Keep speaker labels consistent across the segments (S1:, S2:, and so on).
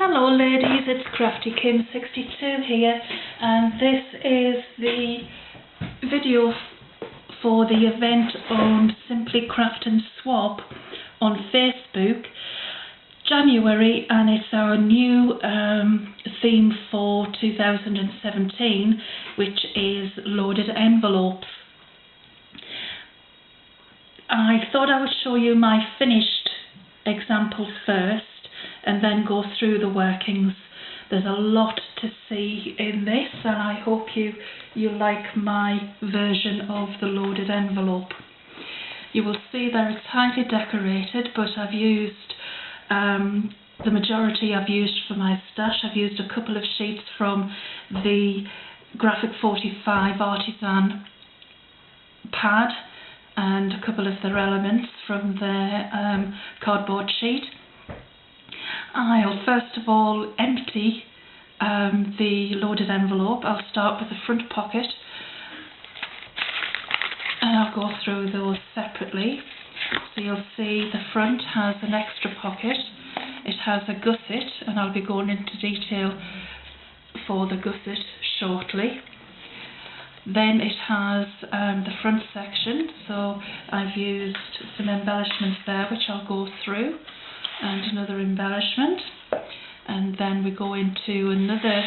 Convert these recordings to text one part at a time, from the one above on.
S1: Hello ladies, it's Crafty Kim 62 here, and this is the video for the event on Simply Craft and Swap on Facebook, January, and it's our new theme for 2017, which is loaded envelopes. I thought I would show you my finished example first and then go through the workings. There's a lot to see in this, and I hope you like my version of the loaded envelope. You will see that it's highly decorated, but I've used the majority I've used for my stash. I've used a couple of sheets from the Graphic 45 Artisan pad and a couple of their elements from their cardboard sheet. I'll first of all empty the loaded envelope. I'll start with the front pocket and I'll go through those separately. So you'll see the front has an extra pocket, it has a gusset, and I'll be going into detail for the gusset shortly. Then it has the front section, so I've used some embellishments there which I'll go through, and another embellishment, and then we go into another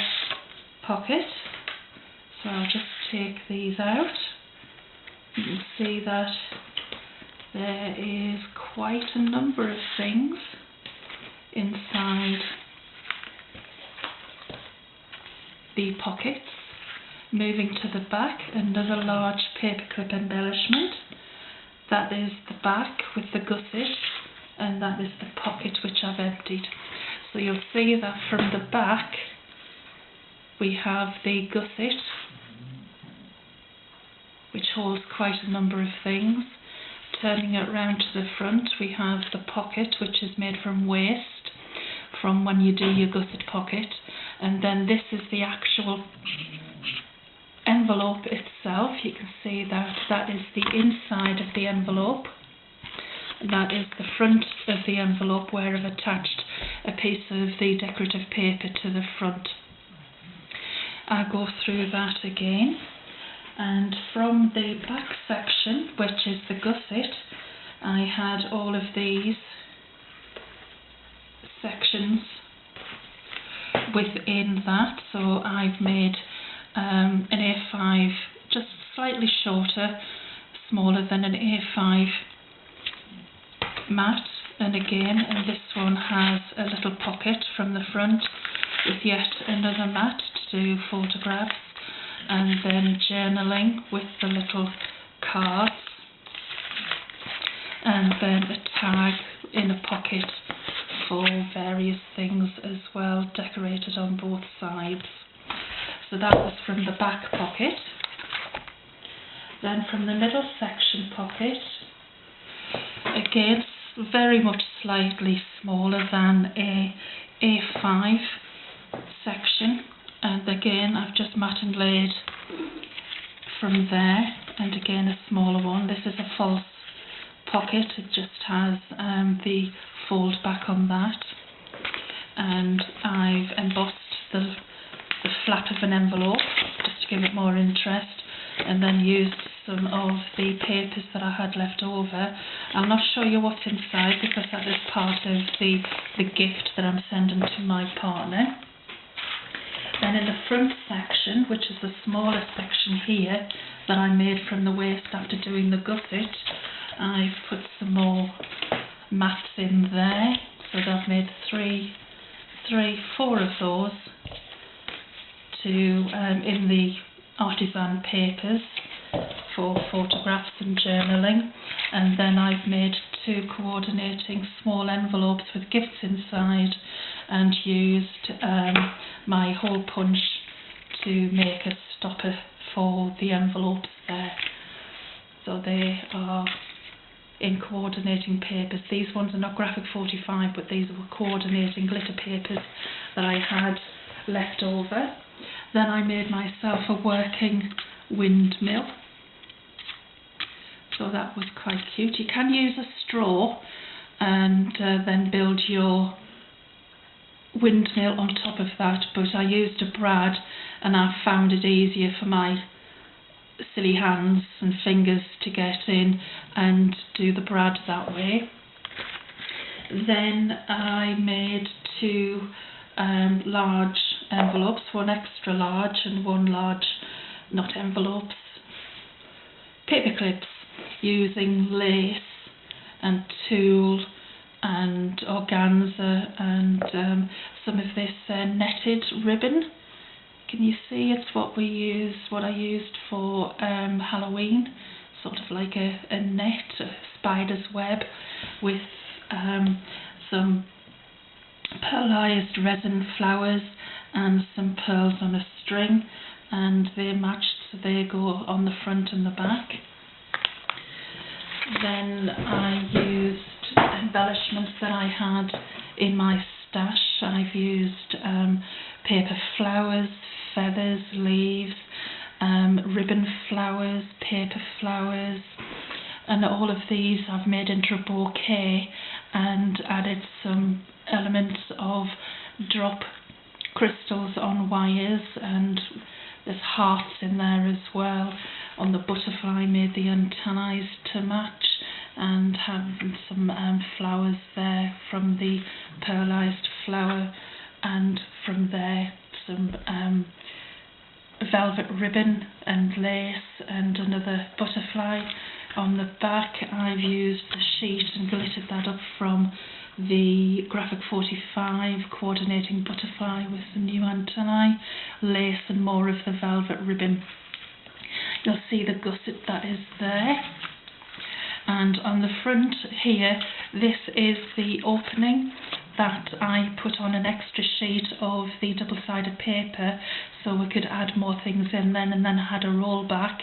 S1: pocket. So I'll just take these out. You can see that there is quite a number of things inside the pockets. Moving to the back, another large paperclip embellishment. That is the back with the gusset, and that is the pocket which I've emptied. So you'll see that from the back we have the gusset, which holds quite a number of things. Turning it round to the front, we have the pocket, which is made from waste from when you do your gusset pocket, and then this is the actual envelope itself. You can see that that is the inside of the envelope. That is the front of the envelope where I've attached a piece of the decorative paper to the front. I'll go through that again, and from the back section, which is the gusset, I had all of these sections within that. So I've made an A5 just slightly shorter, smaller than an A5 mat, and this one has a little pocket from the front with yet another mat to do photographs, and then journaling with the little cards, and then a tag in a pocket for various things as well, decorated on both sides. So that was from the back pocket. Then from the middle section pocket, again very much slightly smaller than a A5 section, and again I've just mat and laid from there, and again a smaller one. This is a false pocket, it just has the fold back on that, and I've embossed the flap of an envelope just to give it more interest, and then used some of the papers that I had left over. I'll not show you what's inside because that is part of the gift that I'm sending to my partner. Then in the front section, which is the smaller section here that I made from the waste after doing the gusset, I've put some more mats in there. So I've made four of those in the artisan papers for photographs and journaling, and then I've made two coordinating small envelopes with gifts inside, and used my hole punch to make a stopper for the envelopes there. So they are in coordinating papers. These ones are not Graphic 45, but these were coordinating glitter papers that I had left over. Then I made myself a working windmill. So that was quite cute. You can use a straw and then build your windmill on top of that, but I used a brad and I found it easier for my silly hands and fingers to get in and do the brad that way. Then I made two large envelopes, one extra large and one large, not envelopes, paper clips, using lace and tulle and organza and some of this netted ribbon. Can you see it's what I used for Halloween, sort of like a net, a spider's web, with some pearlized resin flowers and some pearls on a string, and they matched, so they go on the front and the back. Then I used embellishments that I had in my stash. I've used paper flowers, feathers, leaves, ribbon flowers, paper flowers, and all of these I've made into a bouquet and added some elements of drop crystals on wires, and there's hearts in there as well. On the butterfly, made the antennae to match, and have some flowers there from the pearlized flower, and from there some velvet ribbon and lace and another butterfly. On the back I've used the sheet and glittered that up from the Graphic 45 coordinating butterfly with the new antennae, lace and more of the velvet ribbon. You'll see the gusset that is there. And on the front here, this is the opening that I put on an extra sheet of the double-sided paper so we could add more things in then, and then I had a roll back.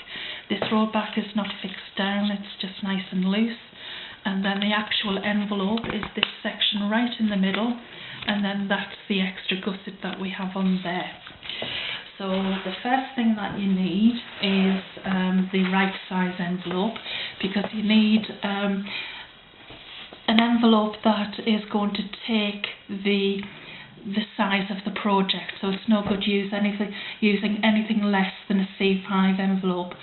S1: This roll back is not fixed down, it's just nice and loose. And then the actual envelope is this section right in the middle, and then that's the extra gusset that we have on there. So the first thing that you need is the right size envelope, because you need an envelope that is going to take the size of the project. So it's no good using anything less than a C5 envelope,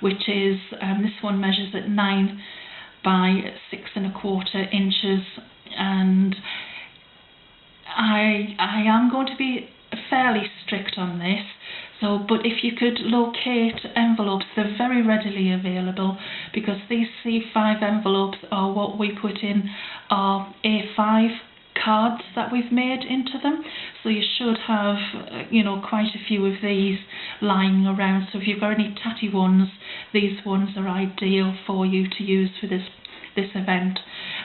S1: which is this one measures at 9 by 6 1/4 inches, and I am going to be fairly strict on this. So, but if you could locate envelopes, they're very readily available, because these C5 envelopes are what we put in our A5 cards that we've made into them. So you should have, quite a few of these lying around. So if you've got any tatty ones, these ones are ideal for you to use for this event.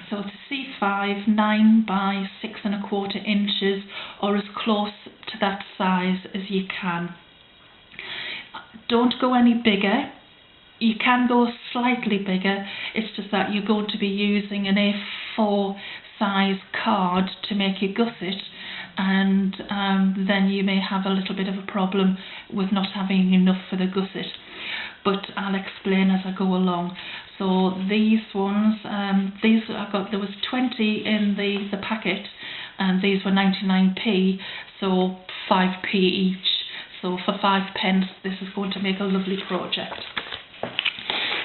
S1: So it's a C5, 9 by 6 1/4 inches, or as close to that size as you can. Don't go any bigger. You can go slightly bigger, it's just that you're going to be using an A4 size card to make your gusset, and then you may have a little bit of a problem with not having enough for the gusset. But I'll explain as I go along. So these ones, there was 20 in the packet, and these were 99p, so 5p each. So for 5 pence, this is going to make a lovely project.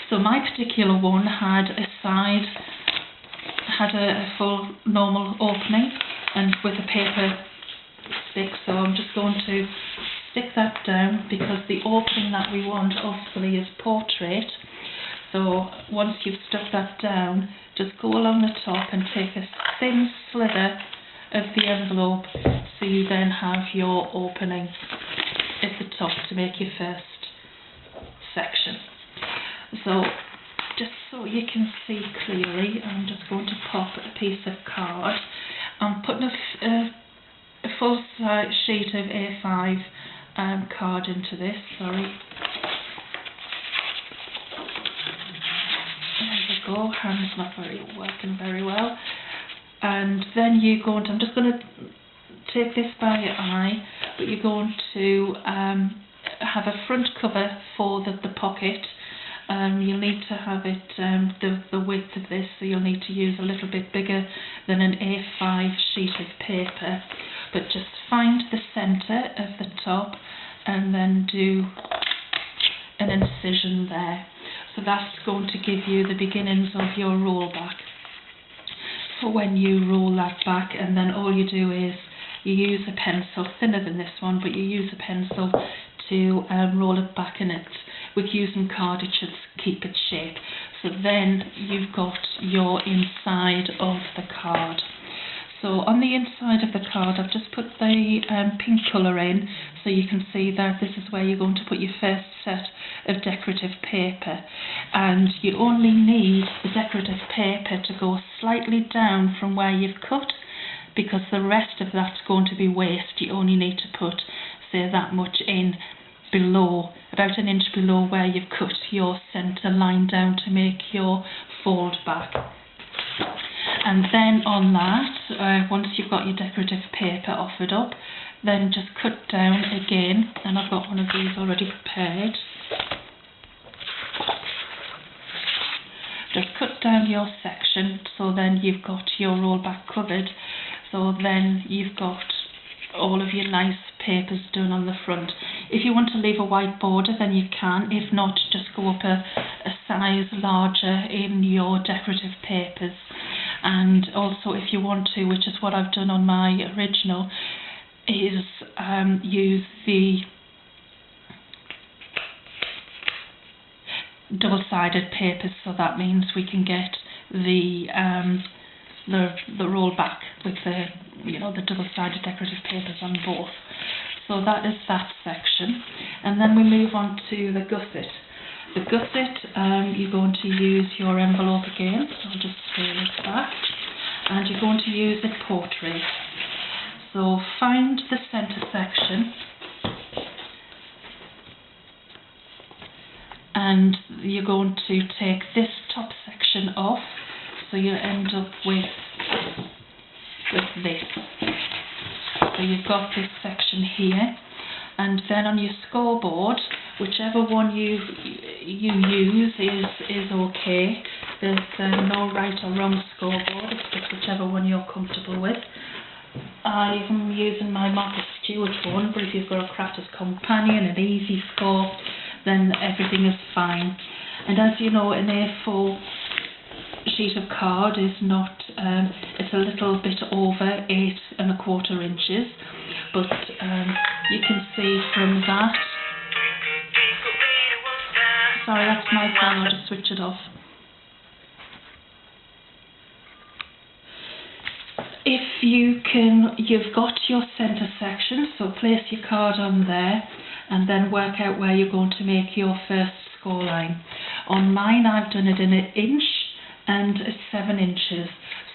S1: So my particular one had a full normal opening, and with a paper stick. So I'm just going to stick that down, because the opening that we want obviously is portrait. So once you've stuck that down, just go along the top and take a thin slither of the envelope, so you then have your opening at the top to make your first section. So just so you can see clearly, I'm just going to pop a piece of card. I'm putting a full size sheet of A5 card into this, sorry. There we go, hand's not working very well. And then I'm just going to take this by your eye, but you're going to have a front cover for the pocket. You'll need to have it the width of this, so you'll need to use a little bit bigger than an A5 sheet of paper. but just find the centre of the top and then do an incision there. So that's going to give you the beginnings of your roll back for when you roll that back, and then all you do is you use a pencil, thinner than this one, but you use a pencil to roll it back in it. With using card it should keep its shape. So then you've got your inside of the card. So on the inside of the card I've just put the pink colour in so you can see that this is where you're going to put your first set of decorative paper, and you only need the decorative paper to go slightly down from where you've cut, because the rest of that's going to be waste. You only need to put, say, that much in below, about an inch below where you've cut your centre line down to make your fold back. And then on that, once you've got your decorative paper offered up, then just cut down again, and I've got one of these already prepared. Just cut down your section so then you've got your roll back covered, so then you've got all of your nice papers done on the front. If you want to leave a white border then you can, if not just go up a size larger in your decorative papers. And also if you want to, which is what I've done on my original, is use the double-sided papers, so that means we can get the roll back with the the double-sided decorative papers on both. So that is that section, and then we move on to the gusset. The gusset, you're going to use your envelope again, so I'll just scale this back, and you're going to use a portrait. So find the centre section, and you're going to take this top section off, so you end up with this. So you've got this section here, and then on your scoreboard, whichever one you use is okay. There's no right or wrong scoreboard, it's just whichever one you're comfortable with. I'm using my Martha Stewart one, but if you've got a Crafters Companion, an easy score, then everything is fine. And as you know, an A4 sheet of card is not, it's a little bit over 8¼ inches, but you can see from that, sorry, that's my phone, I'll just switch it off. If you've got your centre section, so place your card on there and then work out where you're going to make your first score line. On mine I've done it in 1 inch and 7 inches.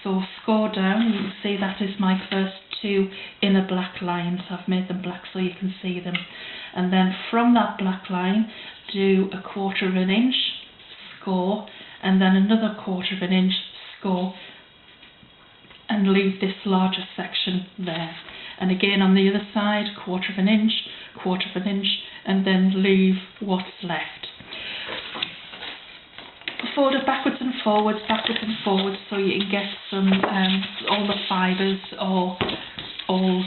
S1: So score down, you can see that is my first 2 inner black lines. I've made them black so you can see them. And then from that black line, do 1/4 inch, score, and then another 1/4 inch, score, and leave this larger section there. And again on the other side, 1/4 inch, 1/4 inch, and then leave what's left. Fold it backwards and forwards, so you can get some all the fibres all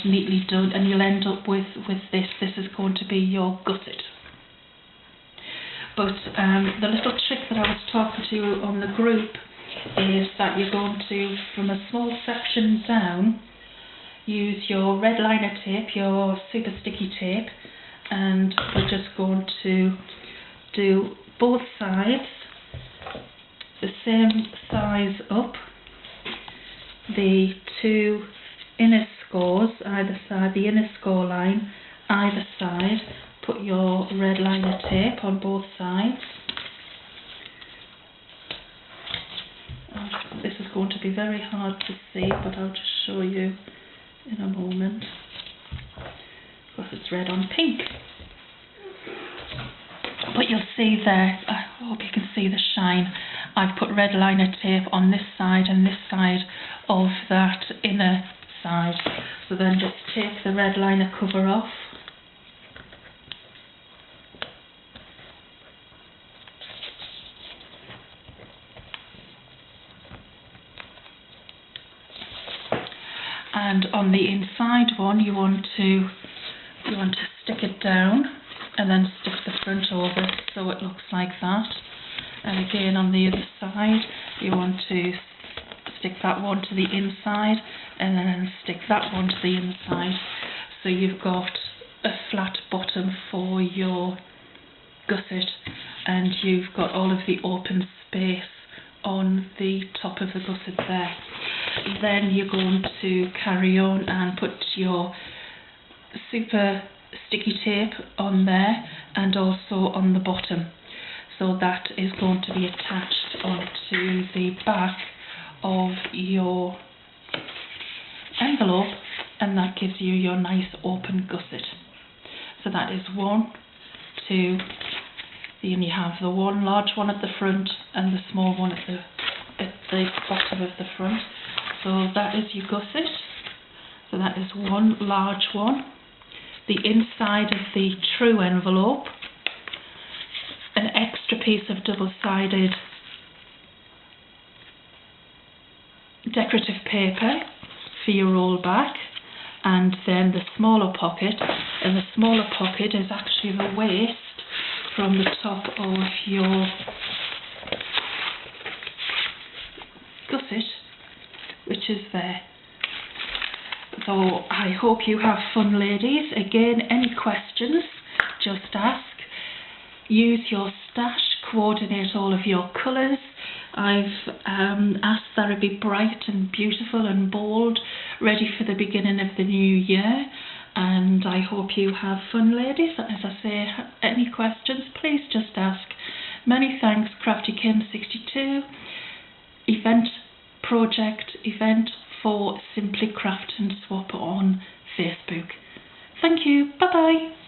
S1: neatly done, and you'll end up with this. This is going to be your gusset. But the little trick that I was talking to you on the group is that you're going to, from a small section down, use your red liner tape, your super sticky tape, and we're just going to do both sides the same size up, the 2 inner scores either side, the inner score line either side. Put your red liner tape on both sides. This is going to be very hard to see, but I'll just show you in a moment, because it's red on pink. But you'll see there, I hope you can see the shine, I've put red liner tape on this side and this side of that inner side. So then just take the red liner cover off. and on the inside one you want to stick it down and then stick the front over so it looks like that. And again on the other side you want to stick that one to the inside and then stick that one to the inside, so you've got a flat bottom for your gusset and you've got all of the open space on the top of the gusset there. Then you're going to carry on and put your super sticky tape on there and also on the bottom, so that is going to be attached onto the back of your envelope, and that gives you your nice open gusset. So that is 1, 2, then you have the one large one at the front and the small one at the bottom of the front. So that is your gusset. So that is one large one. The inside of the true envelope, an extra piece of double-sided decorative paper for your roll back, and then the smaller pocket, and the smaller pocket is actually the waste from the top of your gusset, which is there. So I hope you have fun, ladies. Again, any questions, just ask. Use your stash, coordinate all of your colours. I've asked that it be bright and beautiful and bold, ready for the beginning of the new year. And I hope you have fun, ladies. As I say, any questions, please just ask. Many thanks, CraftyKim62. Event for Simply Craft and Swap on Facebook. Thank you. Bye bye.